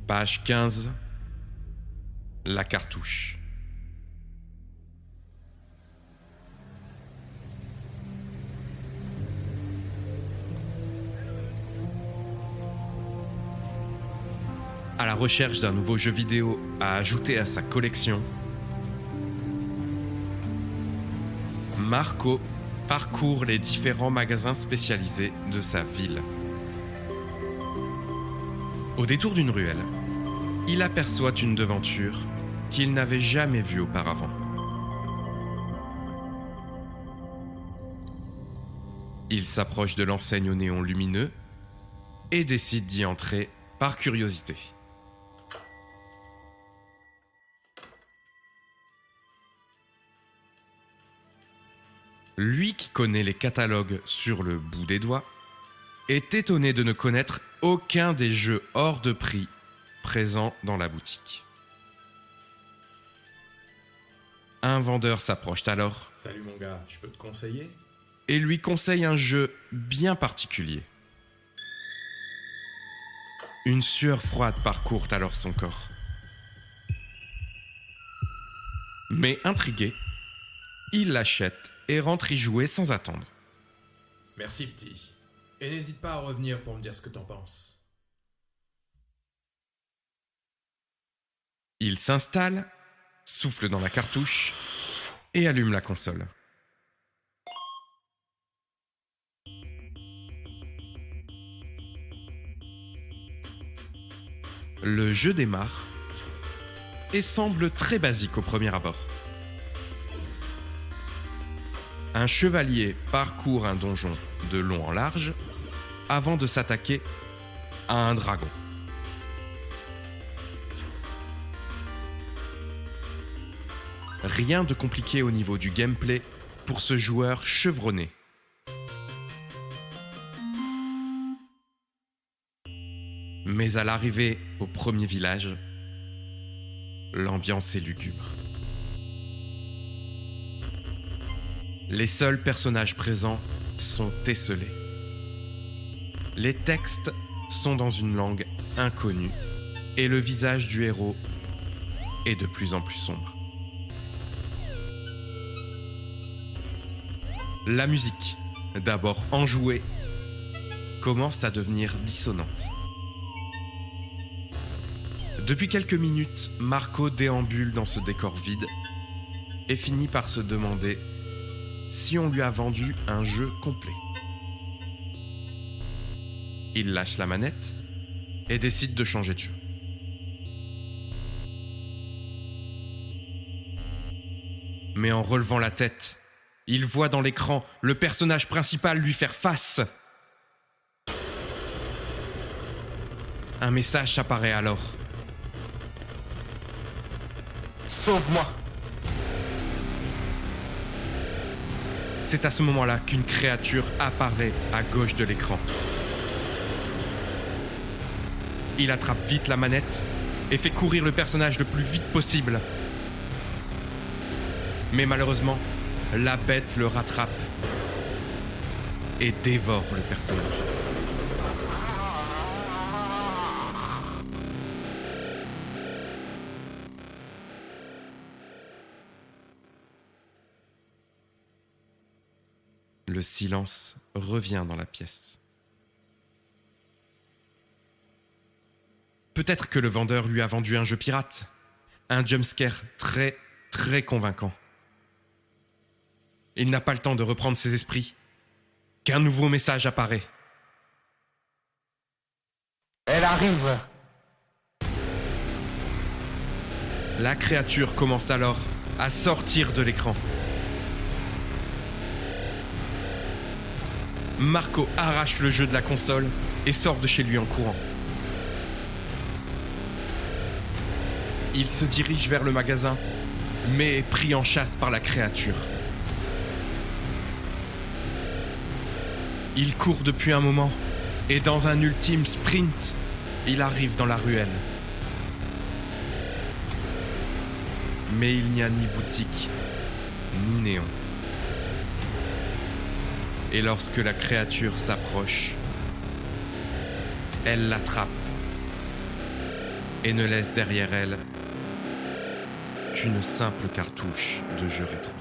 Page 15. La cartouche. À la recherche d'un nouveau jeu vidéo à ajouter à sa collection, Marco parcourt les différents magasins spécialisés de sa ville. Au détour d'une ruelle, il aperçoit une devanture qu'il n'avait jamais vue auparavant. Il s'approche de l'enseigne au néon lumineux et décide d'y entrer par curiosité. Lui qui connaît les catalogues sur le bout des doigts est étonné de ne connaître aucun des jeux hors de prix présents dans la boutique. Un vendeur s'approche alors. Salut mon gars, je peux te conseiller ? Et lui conseille un jeu bien particulier. Une sueur froide parcourt alors son corps. Mais intrigué, il l'achète et rentre y jouer sans attendre. Merci petit. Et n'hésite pas à revenir pour me dire ce que t'en penses. Il s'installe, souffle dans la cartouche et allume la console. Le jeu démarre et semble très basique au premier abord. Un chevalier parcourt un donjon de long en large avant de s'attaquer à un dragon. Rien de compliqué au niveau du gameplay pour ce joueur chevronné. Mais à l'arrivée au premier village, l'ambiance est lugubre. Les seuls personnages présents sont esselés. Les textes sont dans une langue inconnue et le visage du héros est de plus en plus sombre. La musique, d'abord enjouée, commence à devenir dissonante. Depuis quelques minutes, Marco déambule dans ce décor vide et finit par se demander si on lui a vendu un jeu complet. Il lâche la manette et décide de changer de jeu. Mais en relevant la tête, il voit dans l'écran le personnage principal lui faire face. Un message apparaît alors. Sauve-moi! C'est à ce moment-là qu'une créature apparaît à gauche de l'écran. Il attrape vite la manette et fait courir le personnage le plus vite possible. Mais malheureusement, la bête le rattrape et dévore le personnage. Le silence revient dans la pièce. Peut-être que le vendeur lui a vendu un jeu pirate. Un jumpscare très, très convaincant. Il n'a pas le temps de reprendre ses esprits, qu'un nouveau message apparaît. Elle arrive! La créature commence alors à sortir de l'écran. Marco arrache le jeu de la console et sort de chez lui en courant. Il se dirige vers le magasin, mais est pris en chasse par la créature. Il court depuis un moment, et dans un ultime sprint, il arrive dans la ruelle. Mais il n'y a ni boutique, ni néon. Et lorsque la créature s'approche, elle l'attrape et ne laisse derrière elle qu'une simple cartouche de jeu rétro.